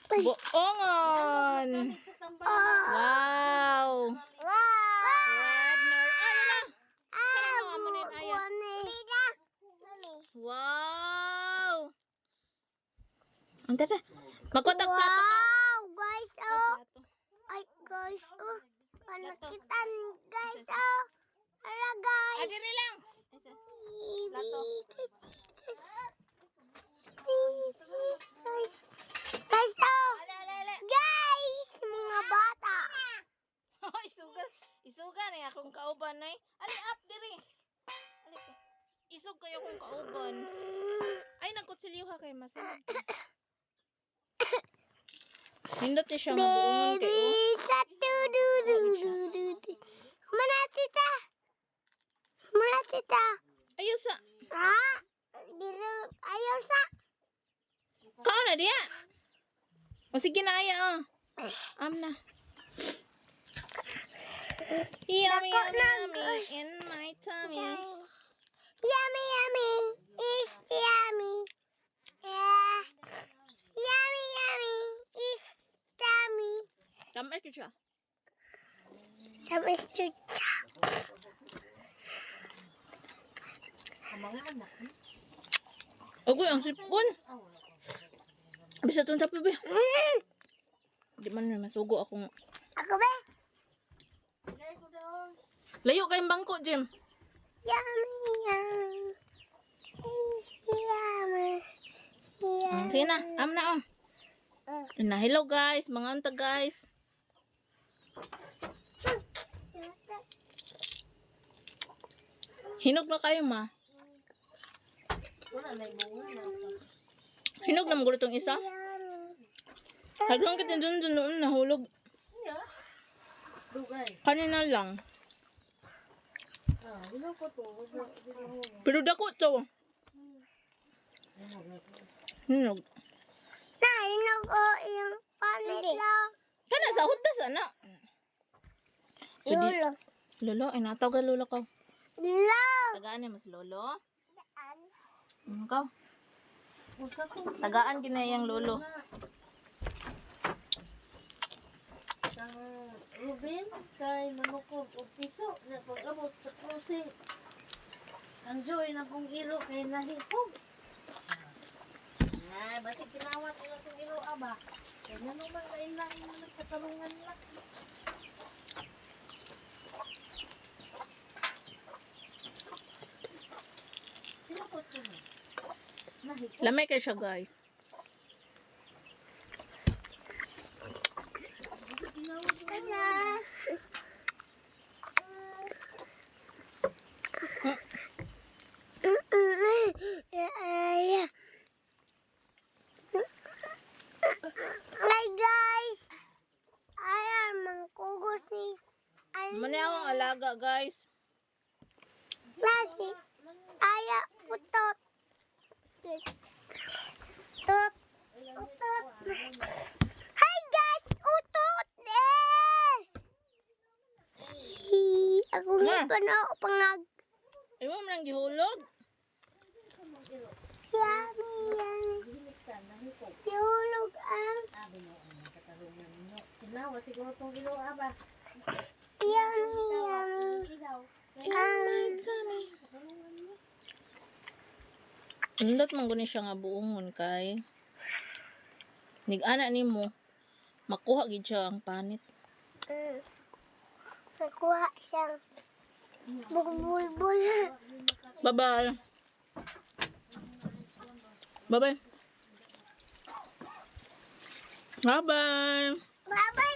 Buongon. Wow. Partner. Wow. Ang tara. Magkotag plato ka. Wow, guys, oh. Ay, guys, oh. Panakitan, guys, oh. Ala, guys. Adiri lang. Plato. Guys, oh. Guys, mga bata. Isuga na akong kauban ay. Ali up diri. Ali. Isug kayo kung kauban. Ay nagkutsiliw ha kay masunod. Nindot niya siya mabuungon kay o. Satu, du. Mana tita? Ayaw sa. Ha? Ayaw sa. Kao na diya. O sige na aya o. Na. Yummy, in my tummy. Yummy, it's yummy. Yeah. Yummy, it's yummy. Tamas ko siya. Tapos chucha. Agoy, ang sipon. Bisa itong sapi ba? Di man may masugo akong... Ako ba? Layo kayong bangko, Jim. Yummy. It's yummy. Sige na, na Na, hello guys, mga unta guys. Hinog na kayo ma. Hinog na mo itong isa. Haglang kita dun noon nahulog. Kanina lang. Pero dako to. Hinog. Hinog o yung panitla. Kana sa hudas ana. Lolo. Lolo, ay natawag lolo ka. Lolo. Tagaan ni mas lolo. Ikaw. Tagaan ginayang lolo. Rubin kay manukog og piso na pag-abot sa cruising. Ang joy na kong ilo kay nahipog. Ay, basig kinawat ko na itong ilo aba. Kaya naman lain-lain na nagkatarungan lang. Pinakot ko na. Nahipog. Lamay kayo siya guys. Hi guys. Ayan, mangkugos ni. Mani akong alaga guys. Nasi. Aya, putot. Utot. Hi guys, utot eh. Ako nga pa na ako pangag. Ayaw mo lang gihulog. Yummy. Yulog ang. Kinawat siguro itong ilo aba. Yummy. Indot man guni siya nga buongon kay. Nig-ana nimo. Makuha gid siya ang panit. Nakuha siyang bulbul. Bye-bye. Bye-bye. Bye-bye. Bye-bye.